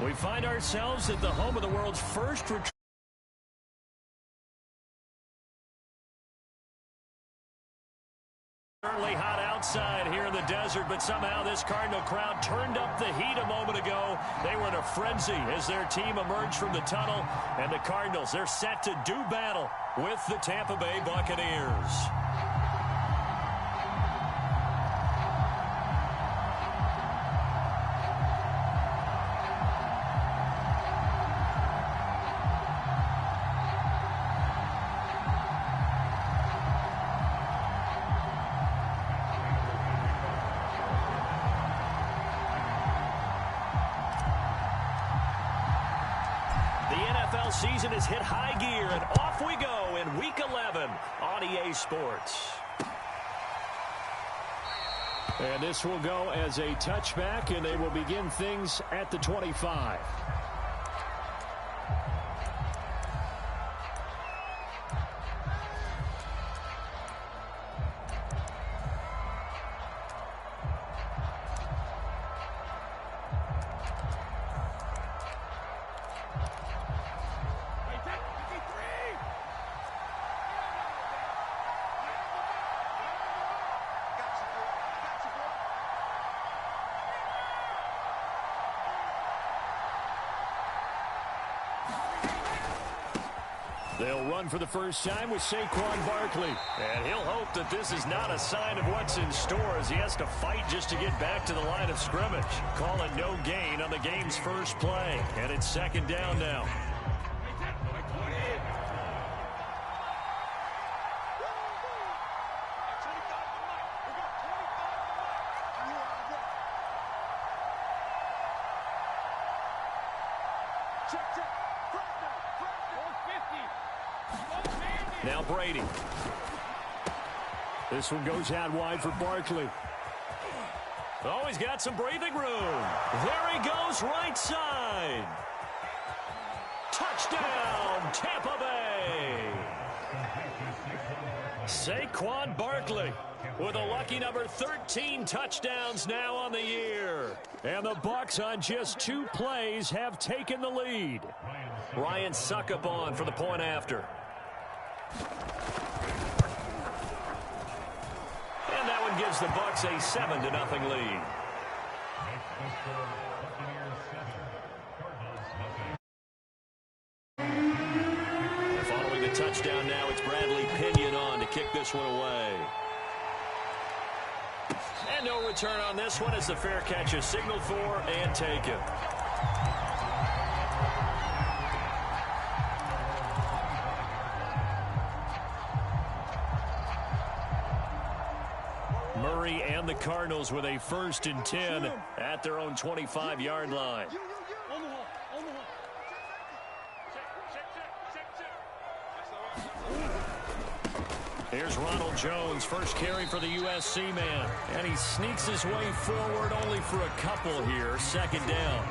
We find ourselves at the home of the world's first retreat. Certainly hot outside here in the desert, but somehow this Cardinal crowd turned up the heat a moment ago. They were in a frenzy as their team emerged from the tunnel, and the Cardinals, they're set to do battle with the Tampa Bay Buccaneers. Season has hit high gear, and off we go in Week 11 on EA Sports. And this will go as a touchback, and they will begin things at the 25. They'll run for the first time with Saquon Barkley. And he'll hope that this is not a sign of what's in store as he has to fight just to get back to the line of scrimmage. Call it no gain on the game's first play. And it's second down now. Now Brady. This one goes out wide for Barkley. Oh, he's got some breathing room. There he goes, right side. Touchdown, Tampa Bay. Saquon Barkley with a lucky number 13 touchdowns now on the year. And the Bucs on just 2 plays have taken the lead. Ryan Succop on for the point after. And that one gives the Bucs a 7-0 lead. And following the touchdown now, it's Bradley Pinion on to kick this one away. And no return on this one as the fair catch is signaled for and taken. Murray and the Cardinals with a 1st and 10 at their own 25-yard line. Here's Ronald Jones, first carry for the USC man. And he sneaks his way forward only for a couple here, second down.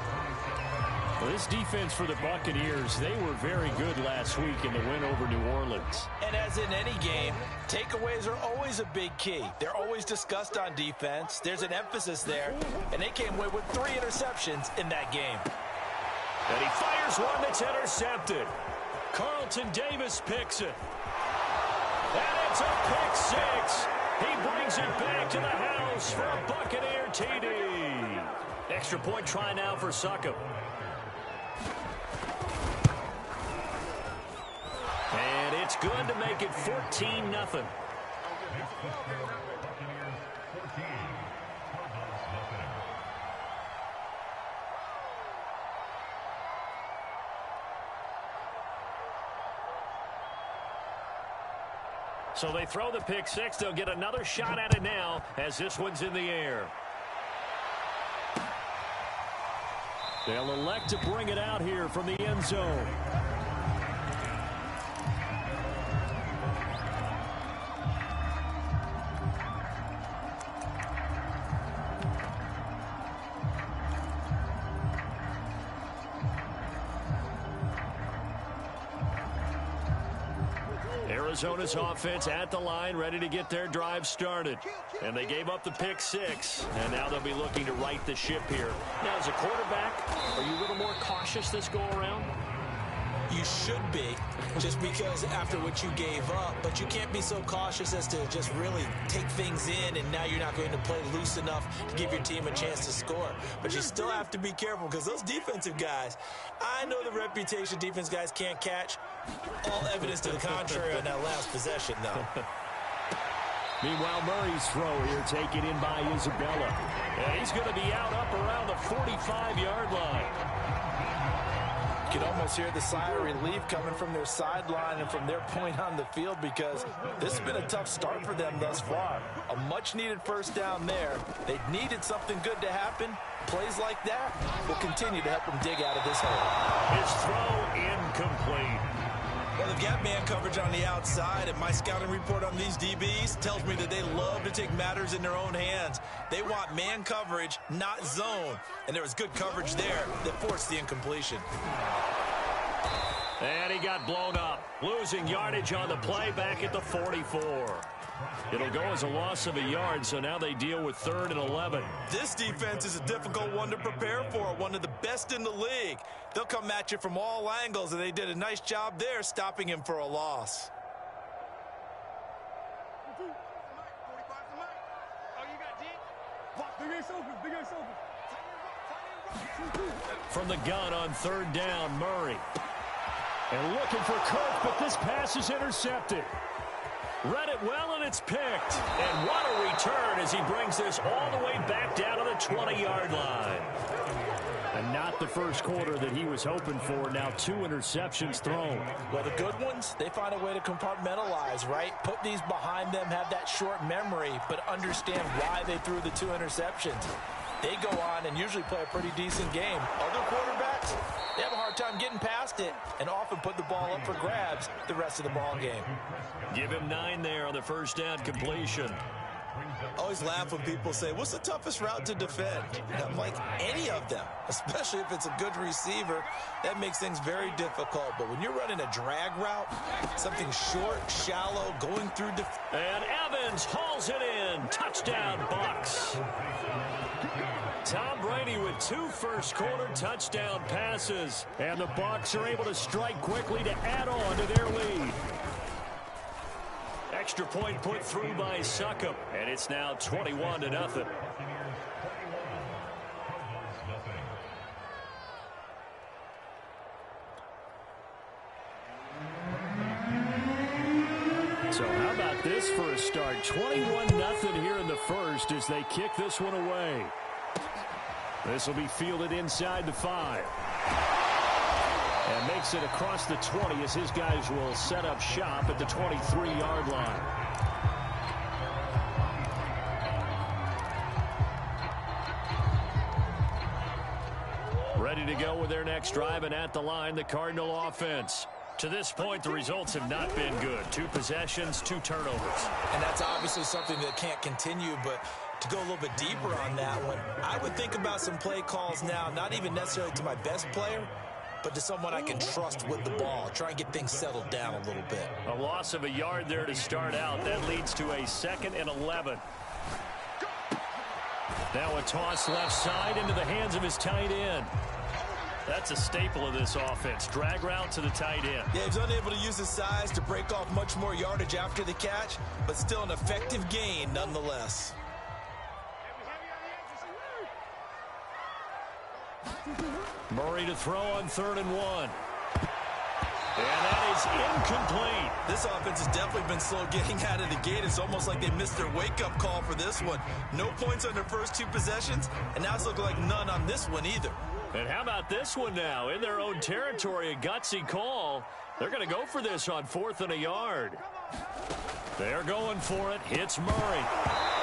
Well, this defense for the Buccaneers, they were very good last week in the win over New Orleans. And as in any game, takeaways are always a big key. They're always discussed on defense. There's an emphasis there, and they came away with 3 interceptions in that game. And he fires one that's intercepted. Carlton Davis picks it. And it's a pick 6. He brings it back to the house for a Buccaneer TD. Extra point try now for Succop. And it's good to make it 14-0. So they throw the pick 6. They'll get another shot at it now as this one's in the air. They'll elect to bring it out here from the end zone. Arizona's offense at the line, ready to get their drive started. And they gave up the pick 6, and now they'll be looking to right the ship here. Now, as a quarterback, are you a little more cautious this go-around? You should be, just because after what you gave up, but you can't be so cautious as to just really take things in, and now you're not going to play loose enough to give your team a chance to score. But you still have to be careful, because those defensive guys, I know the reputation defense guys can't catch. All evidence to the contrary on that last possession, though. Meanwhile, Murray's throw here taken in by Isabella. And he's going to be out up around the 45-yard line. You can almost hear the sigh of relief coming from their sideline and from their point on the field, because this has been a tough start for them thus far. A much-needed first down there. They needed something good to happen. Plays like that will continue to help them dig out of this hole. His throw incomplete. Well, they've got man coverage on the outside, and my scouting report on these DBs tells me that they love to take matters in their own hands. They want man coverage, not zone. And there was good coverage there that forced the incompletion. And he got blown up, losing yardage on the play back at the 44. It'll go as a loss of a yard, so now they deal with 3rd and 11. This defense is a difficult one to prepare for, one of the best in the league. They'll come at you from all angles, and they did a nice job there stopping him for a loss. From the gun on 3rd down, Murray. And looking for Kirk, but this pass is intercepted. Read it well, and it's picked. And what a return as he brings this all the way back down to the 20-yard line. And not the first quarter that he was hoping for. Now 2 interceptions thrown. Well, the good ones, they find a way to compartmentalize, right? Put these behind them, have that short memory, but understand why they threw the 2 interceptions. They go on and usually play a pretty decent game. Other quarterbacks, they have a hard time getting past it and often put the ball up for grabs the rest of the ball game. Give him 9 there on the first down completion. I always laugh when people say, what's the toughest route to defend? And I'm like, any of them, especially if it's a good receiver. That makes things very difficult. But when you're running a drag route, something short, shallow, going through and Evans hauls it in. Touchdown, Bucks. Tom Brady with 2 first-quarter touchdown passes. And the Bucs are able to strike quickly to add on to their lead. Extra point put through by Succop. And it's now 21-0. So how about this for a start? 21-0 here in the first as they kick this one away. This will be fielded inside the 5. And makes it across the 20 as his guys will set up shop at the 23-yard line. Ready to go with their next drive, and at the line, the Cardinal offense. To this point, the results have not been good. 2 possessions, 2 turnovers. And that's obviously something that can't continue, but to go a little bit deeper on that one, I would think about some play calls now, not even necessarily to my best player, but to someone I can trust with the ball. Try and get things settled down a little bit. A loss of a yard there to start out. That leads to a 2nd and 11. Now a toss left side into the hands of his tight end. That's a staple of this offense. Drag route to the tight end. Yeah, he's unable to use his size to break off much more yardage after the catch, but still an effective gain nonetheless. Murray to throw on 3rd and 1. And that is incomplete. This offense has definitely been slow getting out of the gate. It's almost like they missed their wake-up call for this one. No points on their first 2 possessions, and now it's looking like none on this one either. And how about this one now? In their own territory, a gutsy call. They're going to go for this on 4th and a yard. They're going for it. Hits Murray.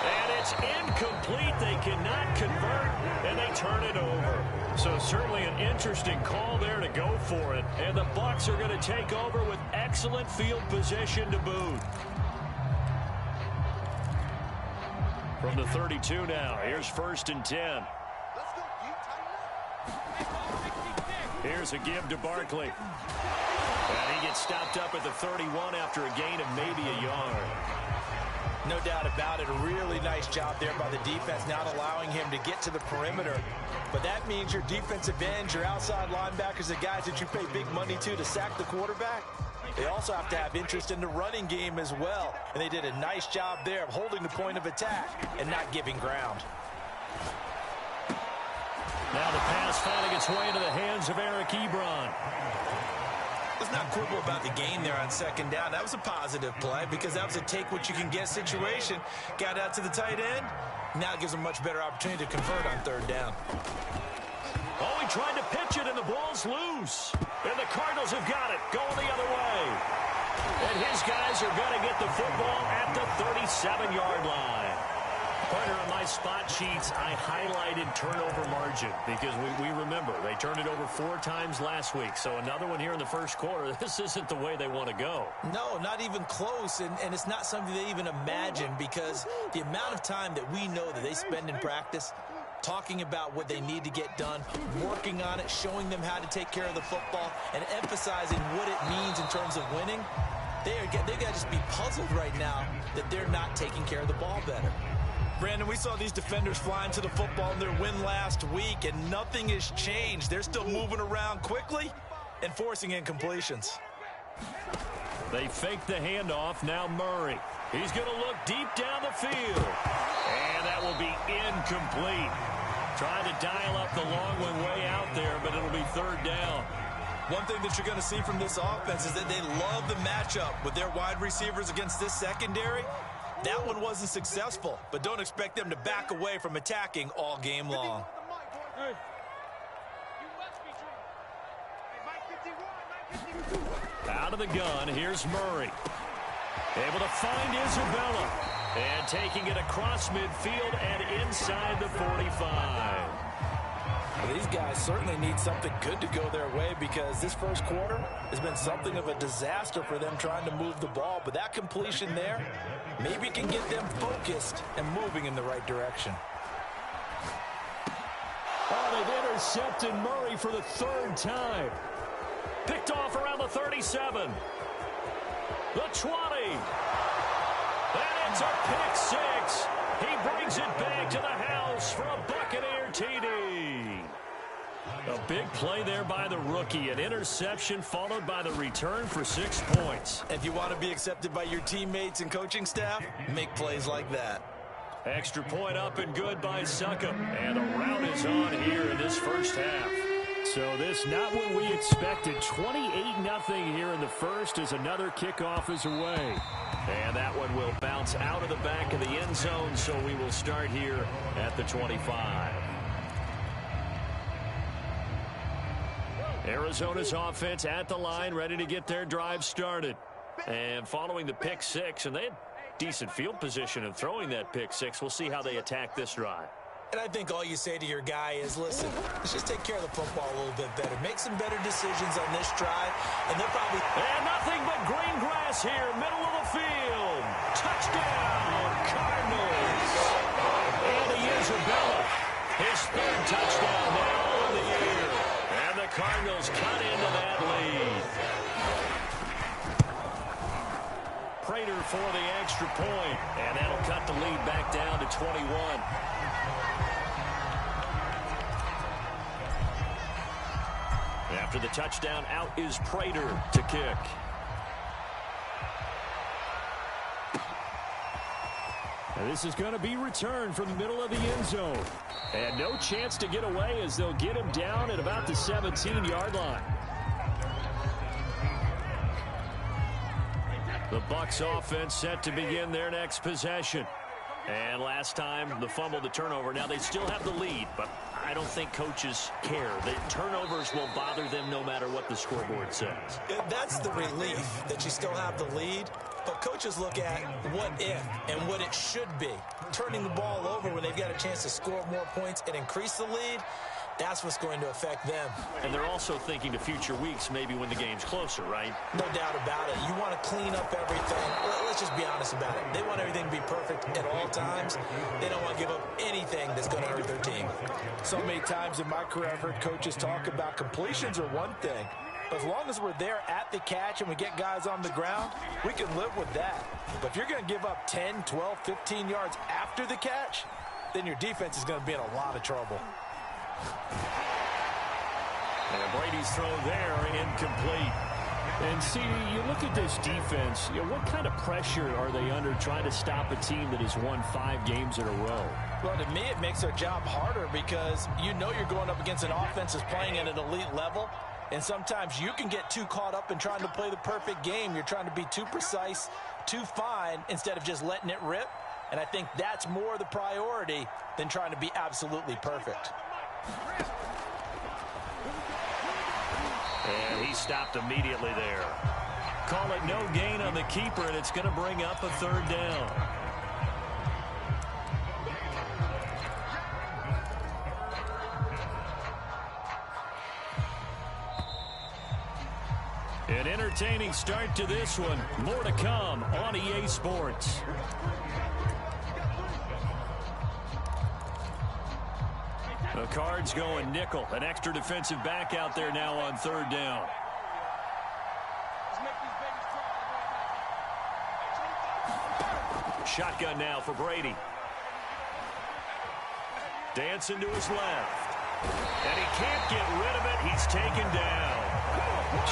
And it's incomplete. They cannot convert, and they turn it over. So certainly an interesting call there to go for it. And the Bucs are going to take over with excellent field position to boot. From the 32 now, here's 1st and 10. Here's a give to Barkley. And he gets stopped up at the 31 after a gain of maybe a yard. No doubt about it. A really nice job there by the defense, not allowing him to get to the perimeter. But that means your defensive ends, your outside linebackers, the guys that you pay big money to sack the quarterback, they also have to have interest in the running game as well. And they did a nice job there of holding the point of attack and not giving ground. Now the pass finding its way into the hands of Eric Ebron. Let's not quibble about the game there on second down. That was a positive play because that was a take-what-you-can-get situation. Got out to the tight end. Now it gives them a much better opportunity to convert on third down. Oh, he tried to pitch it, and the ball's loose. And the Cardinals have got it, going the other way. And his guys are going to get the football at the 37-yard line. Partner, on my spot sheets, I highlighted turnover margin because we remember they turned it over 4 times last week. So another one here in the first quarter. This isn't the way they want to go. No, not even close. And it's not something they even imagine because the amount of time that we know that they spend in practice talking about what they need to get done, working on it, showing them how to take care of the football, and emphasizing what it means in terms of winning, they got to just be puzzled right now that they're not taking care of the ball better. Brandon, we saw these defenders flying to the football in their win last week, and nothing has changed. They're still moving around quickly and forcing incompletions. They fake the handoff. Now Murray. He's going to look deep down the field. And that will be incomplete. Trying to dial up the long one way out there, but it'll be third down. One thing that you're going to see from this offense is that they love the matchup with their wide receivers against this secondary. That one wasn't successful, but don't expect them to back away from attacking all game long. Out of the gun, here's Murray. Able to find Isabella. And taking it across midfield and inside the 45. Well, these guys certainly need something good to go their way because this first quarter has been something of a disaster for them trying to move the ball. But that completion there maybe can get them focused and moving in the right direction. Oh, they've intercepted Murray for the 3rd time. Picked off around the 37. The 20. And it's a pick 6. He brings it back to the house for a Buccaneer TD. A big play there by the rookie. An interception followed by the return for 6 points. If you want to be accepted by your teammates and coaching staff, make plays like that. Extra point up and good by Succop. And the rout is on here in this first half. So this not what we expected. 28-0 here in the first as another kickoff is away. And that one will bounce out of the back of the end zone, so we will start here at the 25. Arizona's offense at the line, ready to get their drive started. And following the pick 6, and they had decent field position in throwing that pick 6. We'll see how they attack this drive. And I think all you say to your guy is, listen, let's just take care of the football a little bit better. Make some better decisions on this drive, and they'll probably... And nothing but green grass here, middle of the field. Touchdown, Cardinals. And Isabella, his 3rd touchdown now of the year. And the Cardinals cut into that lead. Prater for the extra point, and that'll cut the lead back down to 21. After the touchdown, out is Prater to kick. And this is going to be returned from the middle of the end zone. And no chance to get away as they'll get him down at about the 17-yard line. The Bucs offense set to begin their next possession. And last time, the fumble, the turnover. Now they still have the lead, but I don't think coaches care. The turnovers will bother them no matter what the scoreboard says. That's the relief that you still have the lead. But coaches look at what if and what it should be. Turning the ball over when they've got a chance to score more points and increase the lead, that's what's going to affect them. And they're also thinking to future weeks, maybe when the game's closer, right? No doubt about it. You want to clean up everything. Let's just be honest about it. They want everything to be perfect at all times. They don't want to give up anything that's going to hurt their team. So many times in my career, I've heard coaches talk about completions are one thing, But as long as we're there at the catch and we get guys on the ground, we can live with that. But if you're going to give up 10, 12, 15 yards after the catch, then your defense is going to be in a lot of trouble. And Brady's throw there, incomplete. And see, you look at this defense, what kind of pressure are they under trying to stop a team that has won 5 games in a row? Well, to me, it makes their job harder because you know you're going up against an offense that's playing at an elite level. And sometimes you can get too caught up in trying to play the perfect game. You're trying to be too precise, too fine, instead of just letting it rip. And I think that's more the priority than trying to be absolutely perfect. And he stopped immediately there. Call it no gain on the keeper, and it's going to bring up a 3rd down. An entertaining start to this one. More to come on EA Sports. The Cards going nickel. An extra defensive back out there now on 3rd down. Shotgun now for Brady. Dancing to his left. And he can't get rid of it. He's taken down.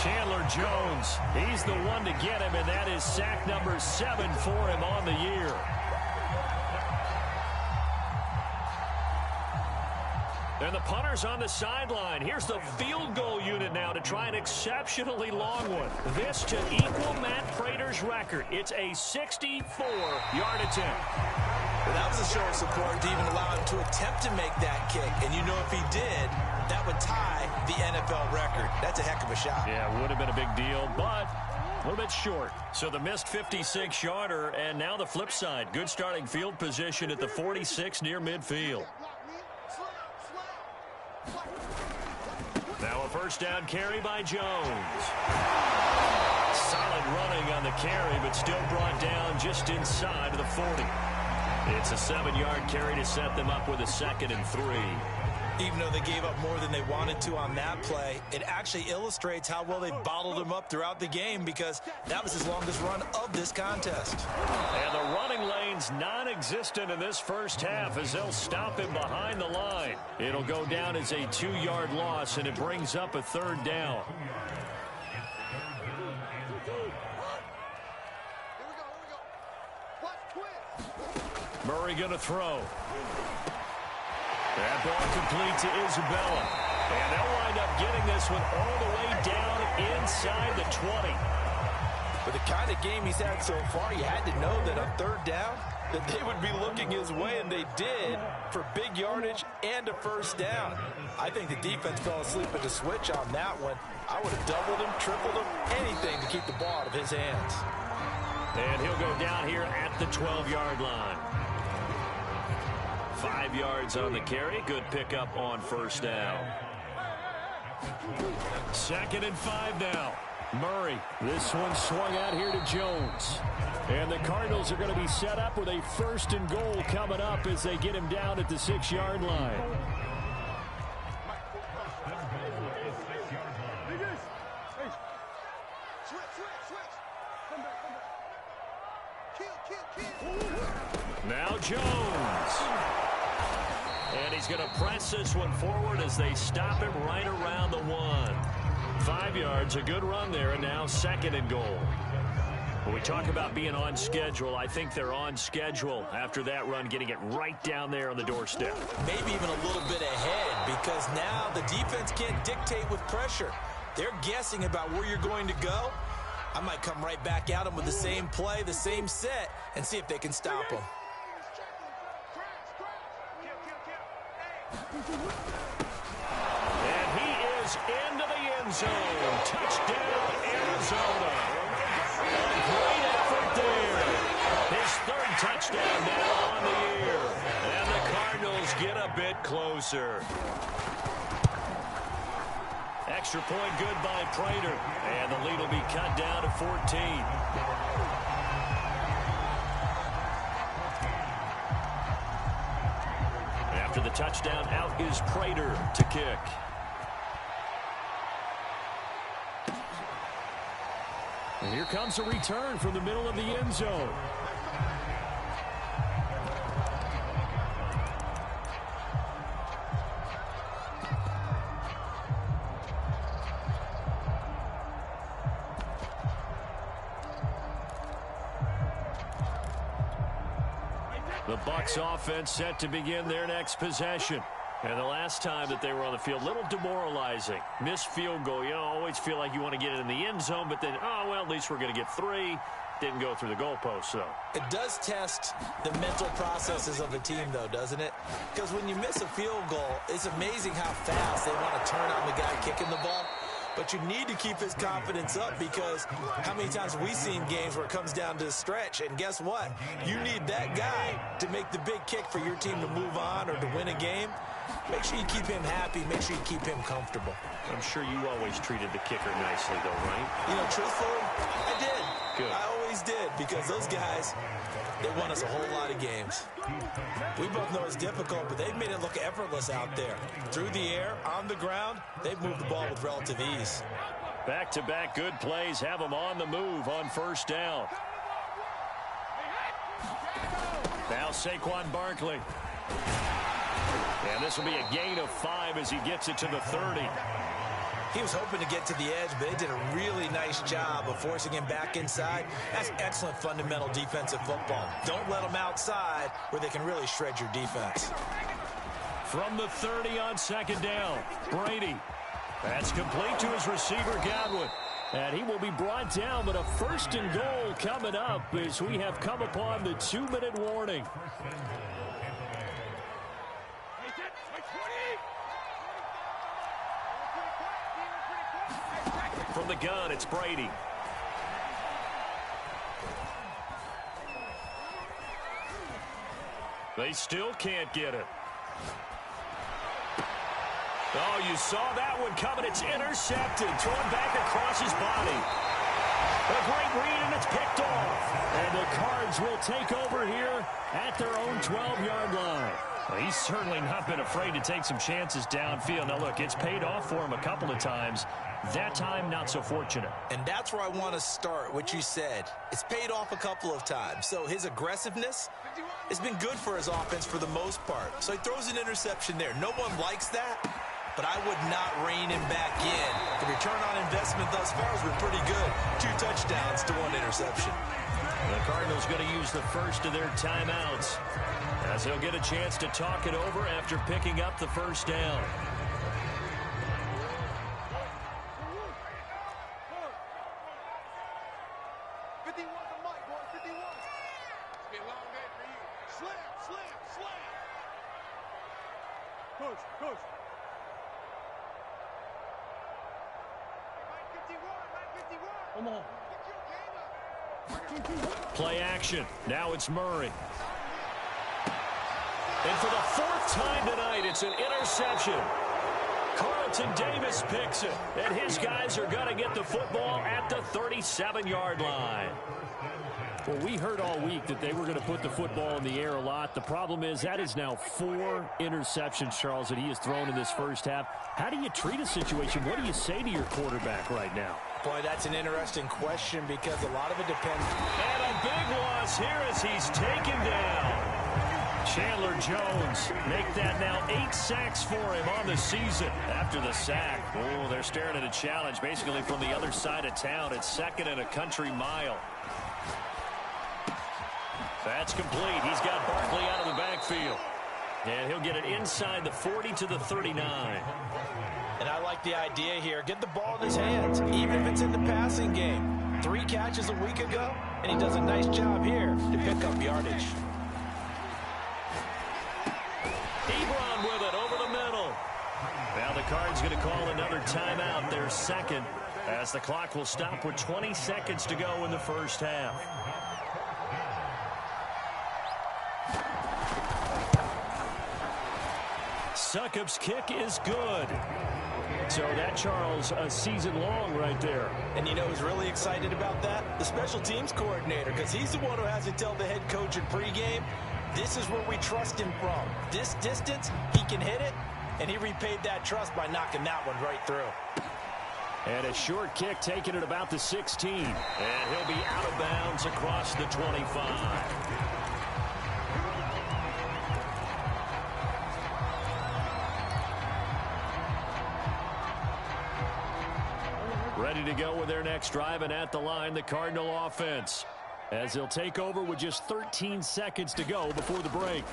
Chandler Jones, he's the one to get him, and that is sack number 7 for him on the year. And the punter's on the sideline. Here's the field goal unit now to try an exceptionally long one. This to equal Matt Prater's record. It's a 64-yard attempt. Well, that was a show of support to even allow him to attempt to make that kick. And you know if he did, that would tie the NFL record. That's a heck of a shot. Yeah, it would have been a big deal, but a little bit short. So the missed 56-yarder, and now the flip side. Good starting field position at the 46 near midfield. Now a 1st down carry by Jones. Solid running on the carry, but still brought down just inside of the 40. It's a 7-yard carry to set them up with a 2nd and 3. Even though they gave up more than they wanted to on that play, it actually illustrates how well they bottled him up throughout the game because that was his longest run of this contest. And the running lane's non-existent in this first half as they'll stop him behind the line. It'll go down as a 2-yard loss, and it brings up a 3rd down. Murray going to throw. That ball complete to Isabella. And they'll wind up getting this one all the way down inside the 20. With the kind of game he's had so far, you had to know that on 3rd down, that they would be looking his way, and they did, for big yardage and a 1st down. I think the defense fell asleep at the switch on that one. I would have doubled him, tripled him, anything to keep the ball out of his hands. And he'll go down here at the 12-yard line. 5 yards on the carry. Good pickup on 1st down. 2nd and 5 now. Murray. This one swung out here to Jones. And the Cardinals are going to be set up with a 1st and goal coming up as they get him down at the 6-yard line. Now Jones. And he's going to press this one forward as they stop him right around the 1. 5 yards, a good run there, and now 2nd and goal. When we talk about being on schedule, I think they're on schedule after that run, getting it right down there on the doorstep. Maybe even a little bit ahead because now the defense can't dictate with pressure. They're guessing about where you're going to go. I might come right back at them with the same play, the same set, and see if they can stop them. And he is into the end zone. Touchdown, Arizona. A great effort there. His 3rd touchdown now on the year. And the Cardinals get a bit closer. Extra point good by Prater. And the lead will be cut down to 14. After the touchdown, out is Prater to kick. And here comes a return from the middle of the end zone. The Bucs offense set to begin their next possession. And the last time that they were on the field, a little demoralizing. Missed field goal. You always feel like you want to get it in the end zone, but then, oh, well, at least we're going to get 3. Didn't go through the goalpost, though. It does test the mental processes of the team, though, doesn't it? Because when you miss a field goal, it's amazing how fast they want to turn on the guy kicking the ball. But you need to keep his confidence up, because how many times have we seen games where it comes down to the stretch? And guess what? You need that guy to make the big kick for your team to move on or to win a game. Make sure you keep him happy. Make sure you keep him comfortable. I'm sure you always treated the kicker nicely, though, right? You know, truthfully, I did. Good. I always did, because those guys, they won us a whole lot of games. We both know it's difficult, but they've made it look effortless out there. Through the air, on the ground, they've moved the ball with relative ease. Back-to-back good plays have them on the move on first down. Now Saquon Barkley. And this will be a gain of 5 as he gets it to the 30. He was hoping to get to the edge, but they did a really nice job of forcing him back inside. That's excellent fundamental defensive football. Don't let them outside where they can really shred your defense. From the 30 on second down, Brady. That's complete to his receiver, Godwin. And he will be brought down, but a first and goal coming up as we have come upon the 2-minute warning. From the gun, it's Brady. They still can't get it. Oh, you saw that one coming. It's intercepted. Thrown back across his body. A great read, and it's picked off. And the Cards will take over here at their own 12-yard line. Well, he's certainly not been afraid to take some chances downfield. Now, look, it's paid off for him a couple of times. That time, not so fortunate. And that's where I want to start, what you said. It's paid off a couple of times. So his aggressiveness has been good for his offense for the most part. So he throws an interception there. No one likes that, but I would not rein him back in. The return on investment thus far has been pretty good. 2 touchdowns to 1 interception. The Cardinals going to use the first of their timeouts as he'll get a chance to talk it over after picking up the first down. Play action. Now it's Murray. And for the 4th time tonight, it's an interception. Carlton Davis picks it. And his guys are going to get the football at the 37-yard line. Well, we heard all week that they were going to put the football in the air a lot. The problem is that is now 4 interceptions, Charles, that he has thrown in this first half. How do you treat a situation? What do you say to your quarterback right now? Boy, that's an interesting question, because a lot of it depends. And a big loss here as he's taken down. Chandler Jones make that now 8 sacks for him on the season after the sack. Oh, they're staring at a challenge basically from the other side of town. It's 2nd and a country mile. That's complete. He's got Barkley out of the backfield. And he'll get it inside the 40 to the 39. And I like the idea here. Get the ball in his hands, even if it's in the passing game. 3 catches a week ago, and he does a nice job here to pick up yardage. Ebron with it over the middle. Now the Cards going to call another timeout, their 2nd, as the clock will stop with 20 seconds to go in the first half. Succop's kick is good. So that, Charles, a season long right there. And you know who's really excited about that? The special teams coordinator, because he's the one who has to tell the head coach in pregame, this is where we trust him from. This distance, he can hit it, and he repaid that trust by knocking that one right through. And a short kick taken at about the 16. And he'll be out of bounds across the 25. Ready to go with their next drive, and at the line, the Cardinal offense, as they'll take over with just 13 seconds to go before the break.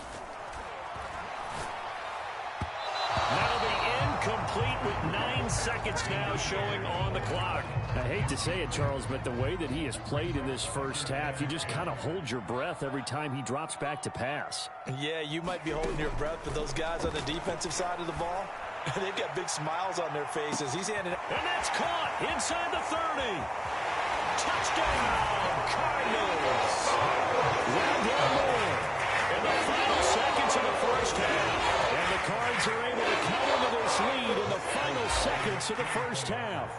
That'll be incomplete with 9 seconds now showing on the clock. I hate to say it, Charles, but the way that he has played in this first half, you just kind of hold your breath every time he drops back to pass. Yeah, you might be holding your breath, but those guys on the defensive side of the ball, they've got big smiles on their faces. He's handing it. And that's caught inside the 30. Touchdown, Cardinals. Well done, more in the final seconds of the first half. And the Cards are able to come into this lead in the final seconds of the first half.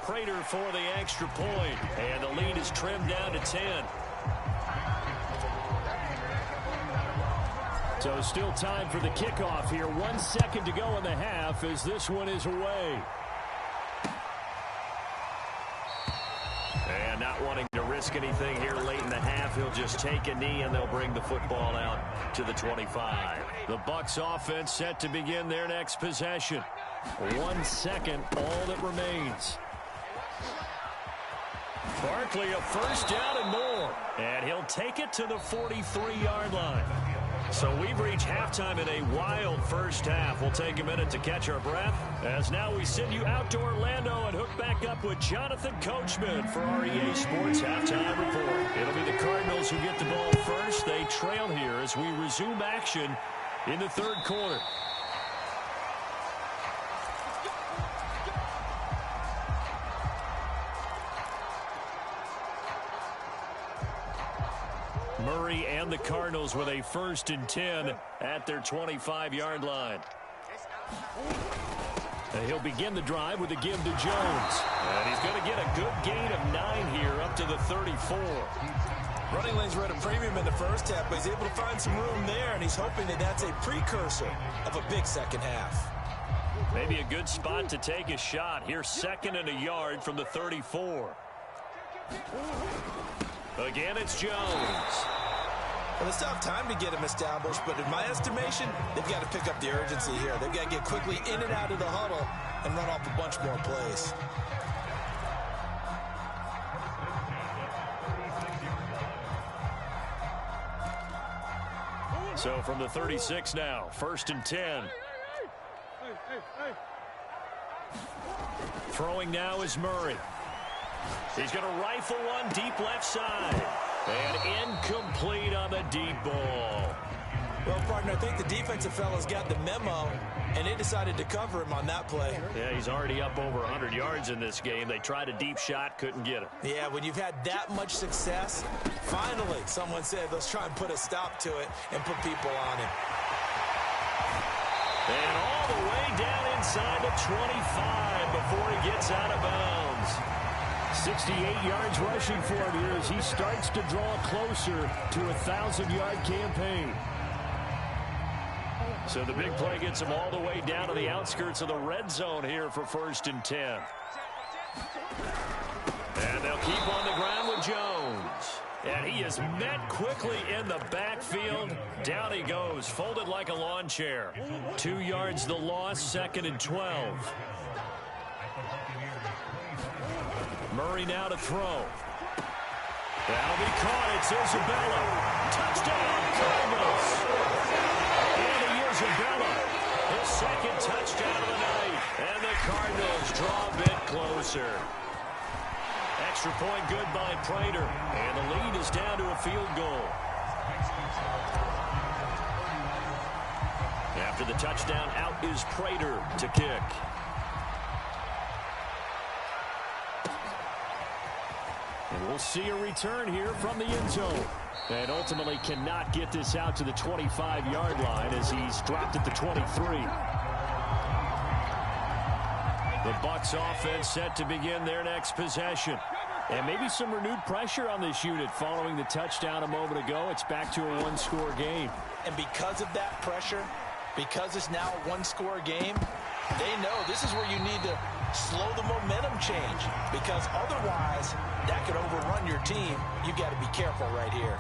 Prater for the extra point, and the lead is trimmed down to 10. So still time for the kickoff here. 1 second to go in the half as this one is away. And not wanting to risk anything here late in the half, he'll just take a knee and they'll bring the football out to the 25. The Bucs offense set to begin their next possession. 1 second, all that remains. Barkley, a first down and more. And he'll take it to the 43-yard line. So we've reached halftime in a wild first half. We'll take a minute to catch our breath, as now we send you out to Orlando and hook back up with Jonathan Coachman for our EA Sports Halftime Report. It'll be the Cardinals who get the ball first. They trail here as we resume action in the third quarter. Murray and the Cardinals with a 1st and 10 at their 25-yard line. And he'll begin the drive with a give to Jones. And he's going to get a good gain of 9 here up to the 34. Running lanes were at a premium in the first half, but he's able to find some room there, and he's hoping that that's a precursor of a big second half. Maybe a good spot to take a shot. Here's 2nd and a yard from the 34. Again, it's Jones. Well, it's tough time to get him established, but in my estimation, they've got to pick up the urgency here. They've got to get quickly in and out of the huddle and run off a bunch more plays. So from the 36 now, 1st and 10. Throwing now is Murray. He's going to rifle one deep left side. And incomplete on the deep ball. Well, partner, I think the defensive fellas got the memo, and they decided to cover him on that play. Yeah, he's already up over 100 yards in this game. They tried a deep shot, couldn't get him. Yeah, when you've had that much success, finally, someone said, let's try and put a stop to it and put people on him. And all the way down inside the 25 before he gets out of bounds. 68 yards rushing for him here as he starts to draw closer to a 1,000-yard campaign. So the big play gets him all the way down to the outskirts of the red zone here for 1st and 10. And they'll keep on the ground with Jones. And he is met quickly in the backfield. Down he goes, folded like a lawn chair. 2 yards the loss, 2nd and 12. Murray now to throw. That'll be caught. It's Isabella. Touchdown, Cardinals. And Isabella, his 2nd touchdown of the night. And the Cardinals draw a bit closer. Extra point good by Prater. And the lead is down to a field goal. After the touchdown, out is Prater to kick. And we'll see a return here from the end zone. And ultimately cannot get this out to the 25-yard line as he's dropped at the 23. The Bucs offense set to begin their next possession. And maybe some renewed pressure on this unit following the touchdown a moment ago. It's back to a one-score game. And because of that pressure, because it's now a one-score game, They know this is where you need to slow the momentum change, because otherwise that could overrun your team. You've got to be careful right here.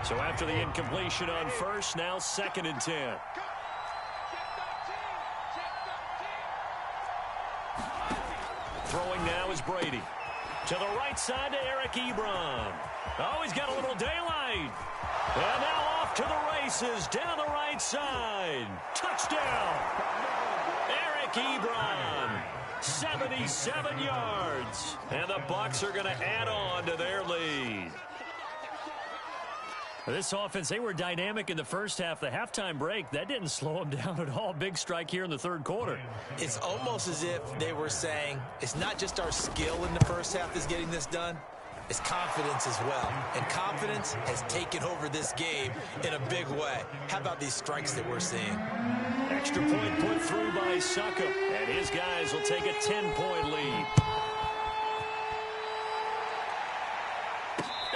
So after the incompletion on first, now 2nd and 10. Throwing now is Brady. To the right side to Eric Ebron. Oh, he's got a little daylight. And now off to the races, down the right side. Touchdown. Eric Ebron, 77 yards. And the Bucs are going to add on to their lead. This offense, they were dynamic in the first half. The halftime break, that didn't slow them down at all. Big strike here in the 3rd quarter. It's almost as if they were saying, it's not just our skill in the first half that's getting this done. It's confidence as well. And confidence has taken over this game in a big way. How about these strikes that we're seeing? Extra point put through by Suckup. And his guys will take a 10-point lead.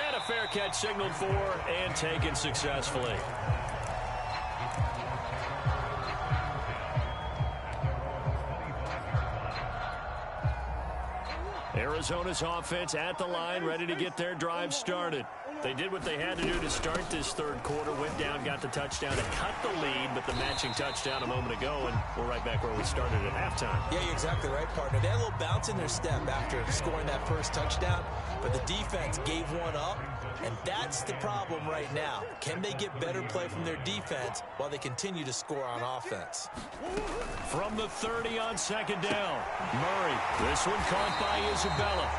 And a fair catch signaled for and taken successfully. Arizona's offense at the line, ready to get their drive started. They did what they had to do to start this 3rd quarter, went down, got the touchdown, and cut the lead, but the matching touchdown a moment ago, and we're right back where we started at halftime. Yeah, you're exactly right, partner. They had a little bounce in their step after scoring that first touchdown, but the defense gave one up, and that's the problem right now. Can they get better play from their defense while they continue to score on offense? From the 30 on 2nd down, Murray. This one caught by Isabella.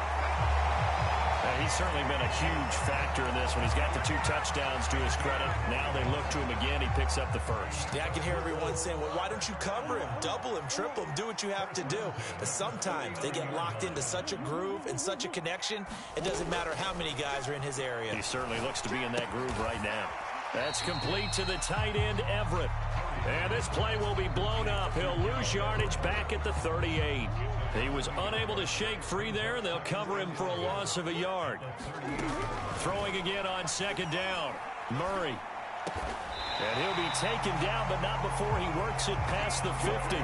He's certainly been a huge factor in this one. He's got the 2 touchdowns to his credit. Now they look to him again. He picks up the first. Yeah, I can hear everyone saying, well, why don't you cover him, double him, triple him, do what you have to do. But sometimes they get locked into such a groove and such a connection, it doesn't matter how many guys are in his area. He certainly looks to be in that groove right now. That's complete to the tight end, Everett. And this play will be blown up. He'll lose yardage back at the 38. He was unable to shake free there, and they'll cover him for a loss of a yard. Throwing again on 2nd down, Murray. And he'll be taken down, but not before he works it past the 50.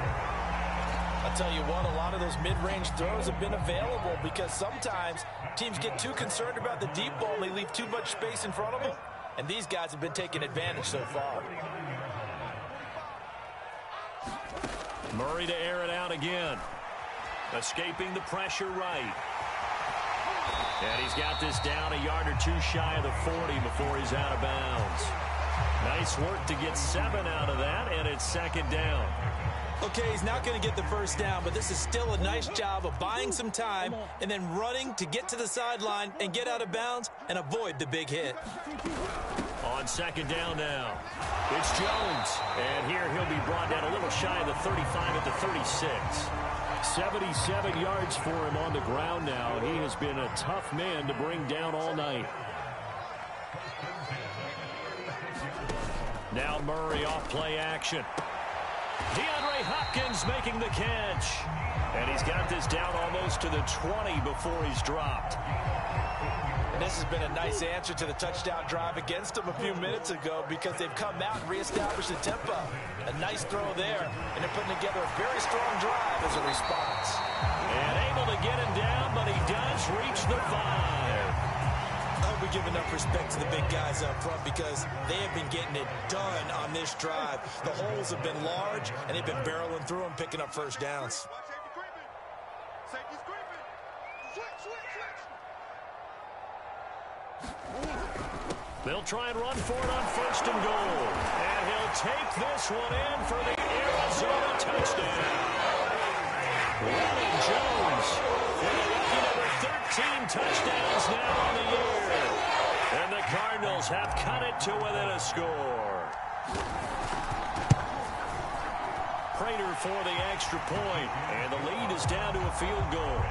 I'll tell you what, a lot of those mid-range throws have been available because sometimes teams get too concerned about the deep ball and they leave too much space in front of them. And these guys have been taking advantage so far. Murray to air it out again. Escaping the pressure right. And he's got this down a yard or 2 shy of the 40 before he's out of bounds. Nice work to get 7 out of that, and it's 2nd down. Okay, he's not going to get the first down, but this is still a nice job of buying some time and then running to get to the sideline and get out of bounds and avoid the big hit. On 2nd down now, it's Jones. And here he'll be brought down a little shy of the 35 at the 36. 77 yards for him on the ground now. He has been a tough man to bring down all night. Now Murray off play action. DeAndre Hopkins making the catch. And he's got this down almost to the 20 before he's dropped. And this has been a nice answer to the touchdown drive against them a few minutes ago because they've come out and reestablished the tempo. A nice throw there, and they're putting together a very strong drive as a response. And able to get him down, but he does reach the 5. I hope we give enough respect to the big guys up front because they have been getting it done on this drive. The holes have been large, and they've been barreling through them, picking up first downs. They'll try and run for it on 1st and goal. And he'll take this one in for the Arizona touchdown. Ronald Jones with a lucky number 13 touchdowns now on the year. And the Cardinals have cut it to within a score. Prater for the extra point, and the lead is down to a field goal.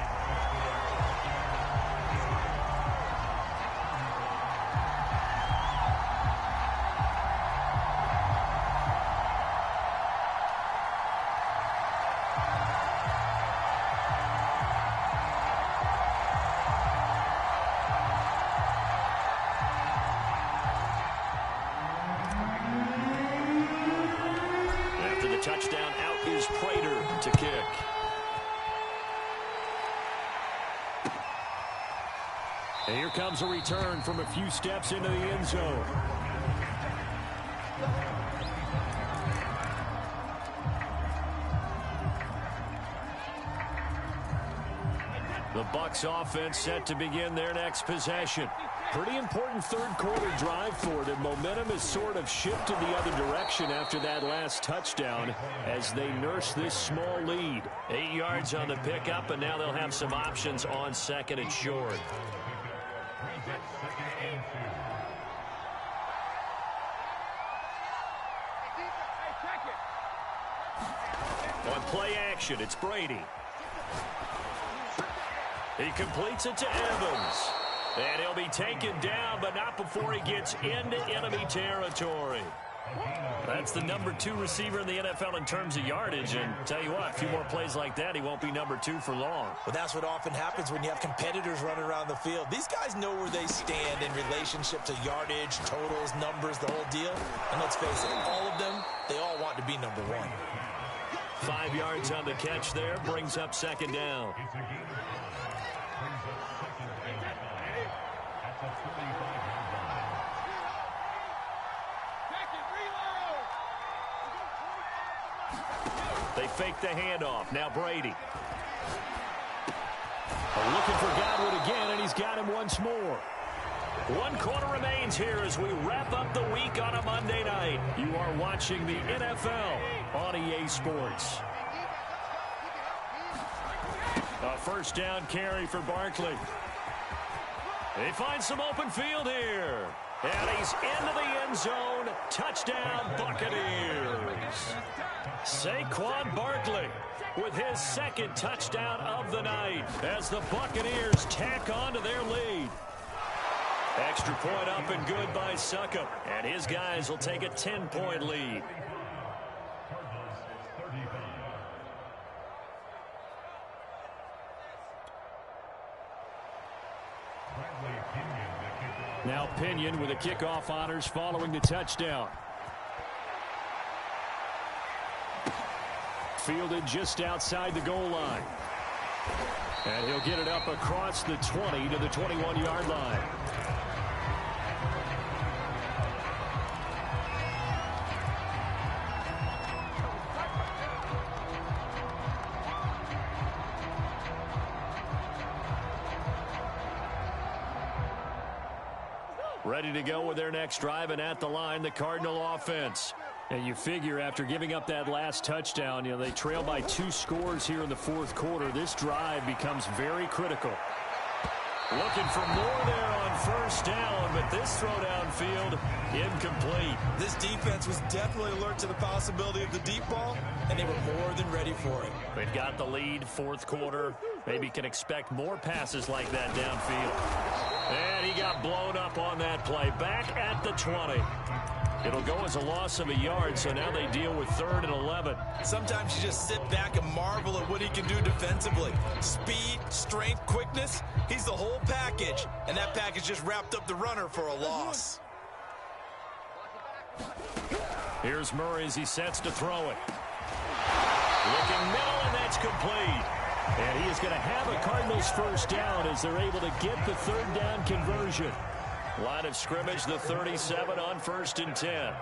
Touchdown out is Prater to kick. And here comes a return from a few steps into the end zone. The Bucs offense set to begin their next possession. Pretty important third quarter drive for them. Momentum has sort of shifted the other direction after that last touchdown as they nurse this small lead. 8 yards on the pickup, and now they'll have some options on second and short. On play action, it's Brady. He completes it to Evans. And he'll be taken down, but not before he gets into enemy territory. That's the number 2 receiver in the NFL in terms of yardage. And tell you what, a few more plays like that, he won't be number 2 for long. Well, that's what often happens when you have competitors running around the field. These guys know where they stand in relationship to yardage, totals, numbers, the whole deal. And let's face it, all of them, they all want to be number 1. 5 yards on the catch there, brings up second down. They fake the handoff. Now Brady. Looking for Godwin again, and he's got him once more. 1 quarter remains here as we wrap up the week on a Monday night. You are watching the NFL on EA Sports. A first down carry for Barkley. They find some open field here. And he's into the end zone. Touchdown, Buccaneers. Saquon Barkley with his second touchdown of the night as the Buccaneers tack on to their lead. Extra point up and good by Succop. And his guys will take a 10-point lead. Now Pinion with the kickoff honors following the touchdown. Fielded just outside the goal line. And he'll get it up across the 20 to the 21-yard line. Ready to go with their next drive, and at the line, the Cardinal offense. And you figure after giving up that last touchdown, they trail by 2 scores here in the fourth quarter. This drive becomes very critical. Looking for more there on first down, but this throw downfield, incomplete. This defense was definitely alert to the possibility of the deep ball, and they were more than ready for it. They've got the lead, fourth quarter. Maybe can expect more passes like that downfield. And he got blown up on that play. Back at the 20. It'll go as a loss of a yard, so now they deal with 3rd and 11. Sometimes you just sit back and marvel at what he can do defensively. Speed, strength, quickness, he's the whole package. And that package just wrapped up the runner for a loss. Here's Murray as he sets to throw it. Looking middle, and that's complete. And he is going to have a Cardinals first down as they're able to get the 3rd down conversion. Line of scrimmage, the 37 on 1st and 10.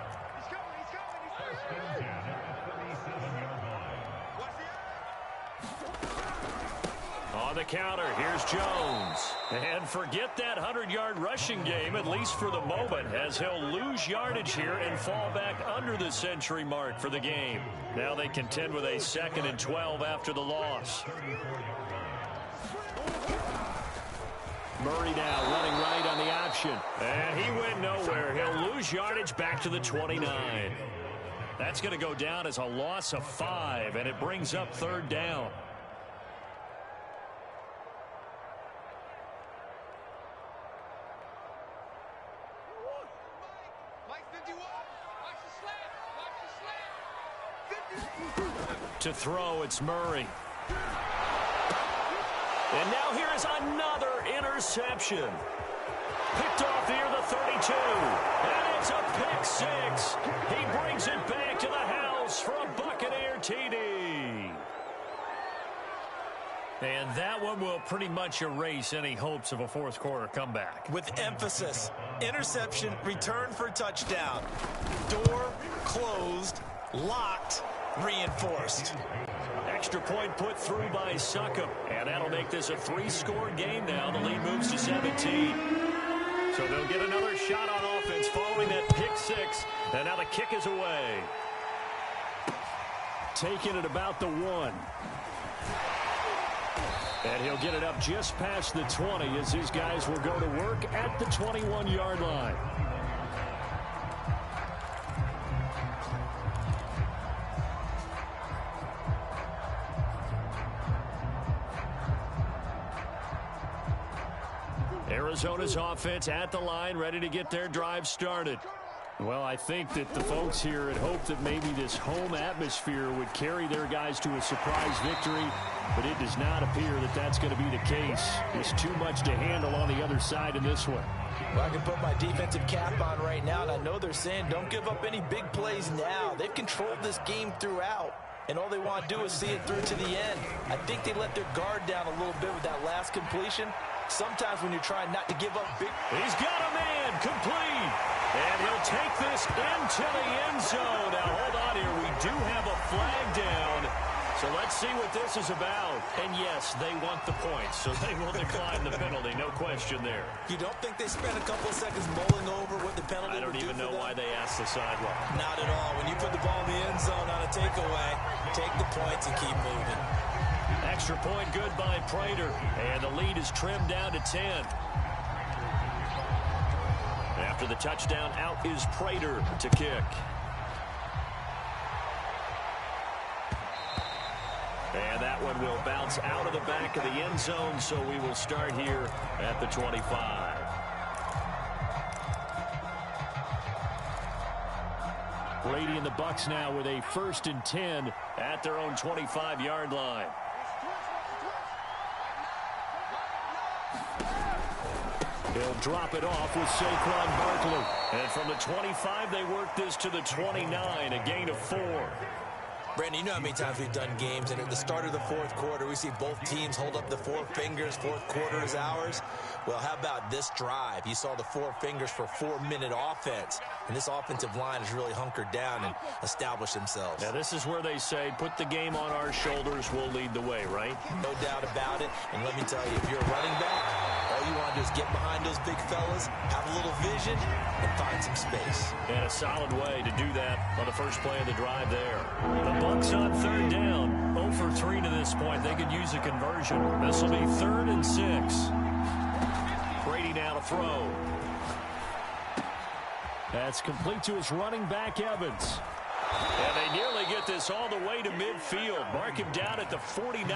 On the counter, here's Jones. And forget that 100-yard rushing game, at least for the moment, as he'll lose yardage here and fall back under the century mark for the game. Now they contend with a 2nd and 12 after the loss. Murray now running right on the option. And he went nowhere. He'll lose yardage back to the 29. That's going to go down as a loss of 5, and it brings up 3rd down. To throw, it's Murray. And now here is another interception. Picked off here, the 32. And it's a pick six. He brings it back to the house for a Buccaneer TD. And that one will pretty much erase any hopes of a fourth quarter comeback. With emphasis, interception, return for touchdown. Door closed, locked, reinforced. Extra point put through by Succop. And that'll make this a 3-score game now. The lead moves to 17. So they'll get another shot on offense following that pick six. And now the kick is away. Taking it about the 1. And he'll get it up just past the 20 as his guys will go to work at the 21-yard line. Arizona's offense at the line, ready to get their drive started. Well, I think that the folks here had hoped that maybe this home atmosphere would carry their guys to a surprise victory, but it does not appear that that's going to be the case. There's too much to handle on the other side in this one. Well, I can put my defensive cap on right now, and I know they're saying don't give up any big plays now. They've controlled this game throughout, and all they want to do is see it through to the end. I think they let their guard down a little bit with that last completion. Sometimes when you're trying not to give up big... He's got a man, complete. And he'll take this into the end zone. Now, hold on here. We do have a flag down. So let's see what this is about. And, yes, they want the points, so they will decline the penalty. No question there. You don't think they spent a couple of seconds mulling over what the penalty I don't even know why they asked the sideline. Not at all. When you put the ball in the end zone on a takeaway, take the points and keep moving. Extra point good by Prater. And the lead is trimmed down to 10. After the touchdown, out is Prater to kick. And that one will bounce out of the back of the end zone, so we will start here at the 25. Brady and the Bucs now with a 1st and 10 at their own 25-yard line. He'll drop it off with Saquon Barkley. And from the 25, they work this to the 29, a gain of 4. Brandon, you know how many times we've done games, and at the start of the fourth quarter, we see both teams hold up the 4 fingers, fourth quarter is ours. Well, how about this drive? You saw the 4 fingers for 4-minute offense, and this offensive line has really hunkered down and established themselves. Now, this is where they say, put the game on our shoulders, we'll lead the way, right? No doubt about it, and let me tell you, if you're a running back, all you want to do is get behind those big fellas, have a little vision, and find some space. And a solid way to do that on the first play of the drive there. The Bucs on 3rd down, 0 for 3 to this point. They could use a conversion. This will be 3rd and 6. Brady now to throw. That's complete to his running back, Evans. And they nearly get this all the way to midfield. Mark him down at the 49.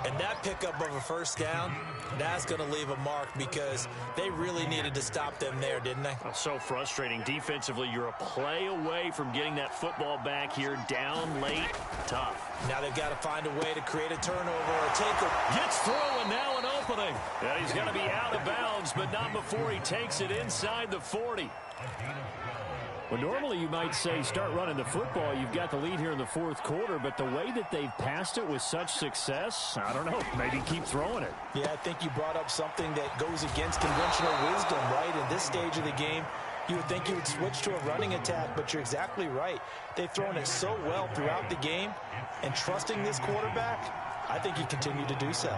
And that pickup of a first down, that's going to leave a mark because they really needed to stop them there, didn't they? So frustrating. Defensively, you're a play away from getting that football back here down late. Tough. Now they've got to find a way to create a turnover or a takeover. Gets through and now an opening. And he's going to be out of bounds, but not before he takes it inside the 40. Well, normally you might say start running the football. You've got the lead here in the fourth quarter, but the way that they've passed it with such success, I don't know, maybe keep throwing it. Yeah, I think you brought up something that goes against conventional wisdom, right? In this stage of the game, you would think you would switch to a running attack, but you're exactly right. They've thrown it so well throughout the game, and trusting this quarterback, I think you continue to do so.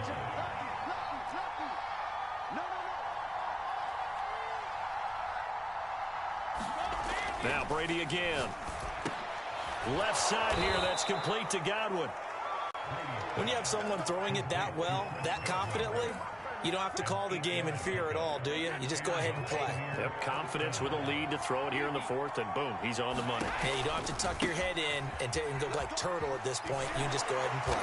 Now Brady again. Left side here, that's complete to Godwin. When you have someone throwing it that well, that confidently, you don't have to call the game in fear at all, do you? You just go ahead and play. Yep, confidence with a lead to throw it here in the fourth, and boom, he's on the money. Yeah, you don't have to tuck your head in and go like turtle at this point. You can just go ahead and play.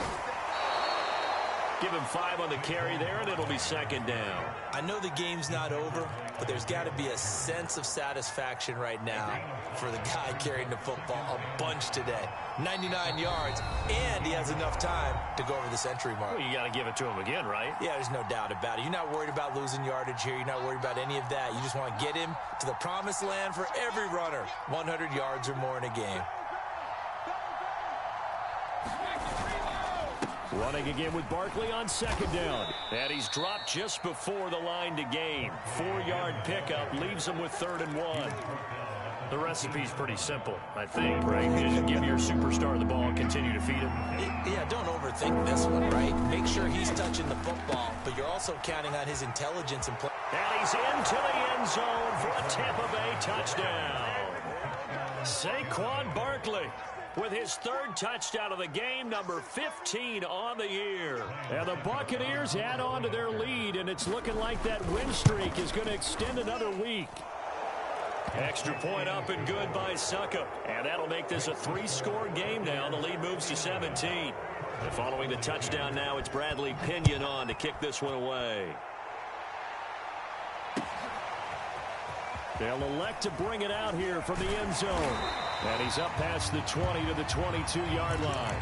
Give him 5 on the carry there, and it'll be second down. I know the game's not over, but there's got to be a sense of satisfaction right now for the guy carrying the football a bunch today. 99 yards, and he has enough time to go over the century mark. Well, you got to give it to him again, right? Yeah, there's no doubt about it. You're not worried about losing yardage here. You're not worried about any of that. You just want to get him to the promised land for every runner. 100 yards or more in a game. Running again with Barkley on second down. And he's dropped just before the line to gain. 4-yard pickup leaves him with 3rd and 1. The recipe's pretty simple, I think, right? You just give your superstar the ball and continue to feed him. Yeah, don't overthink this one, right? Make sure he's touching the football, but you're also counting on his intelligence and play. And he's into the end zone for a Tampa Bay touchdown. Saquon Barkley with his 3rd touchdown of the game, number 15 on the year. And the Buccaneers add on to their lead, and it's looking like that win streak is going to extend another week. Extra point up and good by Suckup. And that'll make this a 3-score game now. The lead moves to 17. And following the touchdown now, it's Bradley Pinion on to kick this one away. They'll elect to bring it out here from the end zone. And he's up past the 20 to the 22-yard line.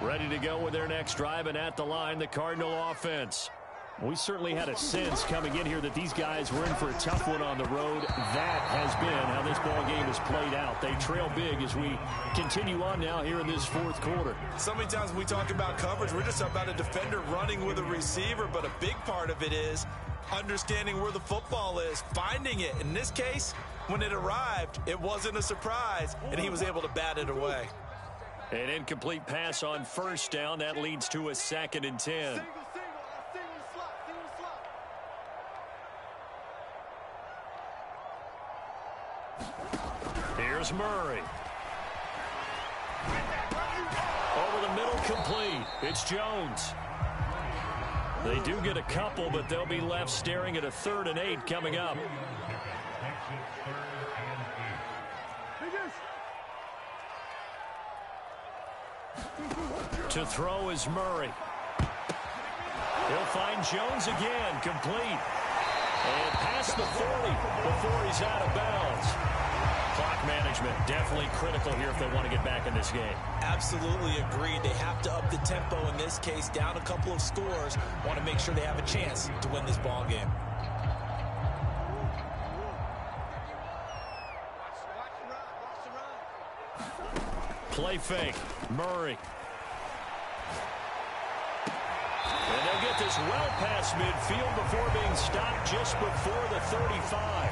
Ready to go with their next drive, and at the line, the Cardinal offense. We certainly had a sense coming in here that these guys were in for a tough one on the road. That has been how this ball game has played out. They trail big as we continue on now here in this 4th quarter. So many times when we talk about coverage, we're just about a defender running with a receiver, but a big part of it is understanding where the football is, finding it. In this case, when it arrived, it wasn't a surprise, and he was able to bat it away. An incomplete pass on 1st down. That leads to a 2nd and 10. Here's Murray. Over the middle, complete. It's Jones. They do get a couple, but they'll be left staring at a 3rd and 8 coming up. To throw is Murray. He'll find Jones again, complete. And past the 40 before he's out of bounds. Clock management definitely critical here if they want to get back in this game. Absolutely agreed. They have to up the tempo in this case, down a couple of scores. Want to make sure they have a chance to win this ball game. Play fake. Murray. And they'll get this well past midfield before being stopped just before the 35.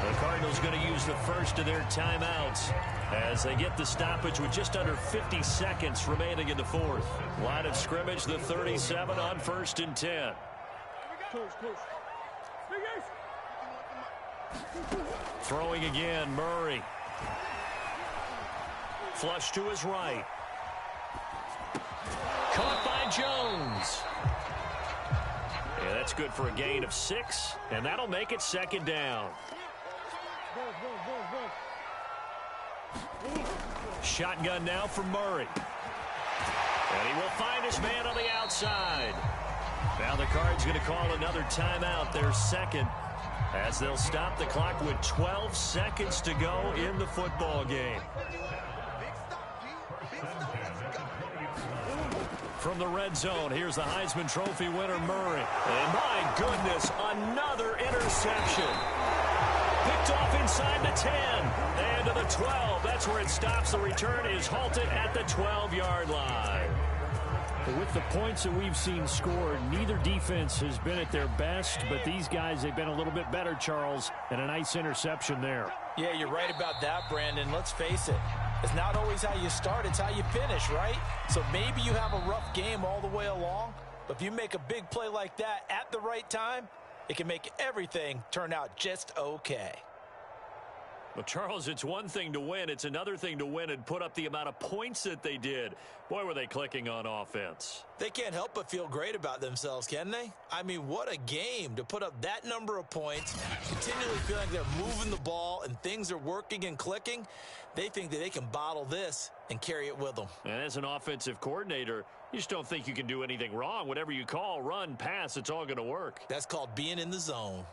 The Cardinals going to use the first of their timeouts as they get the stoppage with just under 50 seconds remaining in the 4th. Line of scrimmage, the 37 on 1st and 10. Throwing again, Murray. Flush to his right. Caught by Jones. Yeah, that's good for a gain of 6, and that'll make it 2nd down. Shotgun now for Murray. And he will find his man on the outside. Now the Cards going to call another timeout, their 2nd, as they'll stop the clock with 12 seconds to go in the football game. From the red zone, here's the Heisman Trophy winner, Murray. And my goodness, another interception. Picked off inside the 10 and to the 12. That's where it stops. The return is halted at the 12-yard line. With the points that we've seen scored, neither defense has been at their best, but these guys, they've been a little bit better, Charles, and a nice interception there. Yeah, you're right about that, Brandon. Let's face it. It's not always how you start, it's how you finish, right? So maybe you have a rough game all the way along, but if you make a big play like that at the right time, it can make everything turn out just okay. Well, Charles, it's one thing to win. It's another thing to win and put up the amount of points that they did. Boy, were they clicking on offense. They can't help but feel great about themselves, can they? I mean, what a game to put up that number of points, continually feel like they're moving the ball and things are working and clicking. They think that they can bottle this and carry it with them. And as an offensive coordinator, you just don't think you can do anything wrong. Whatever you call, run, pass, it's all going to work. That's called being in the zone.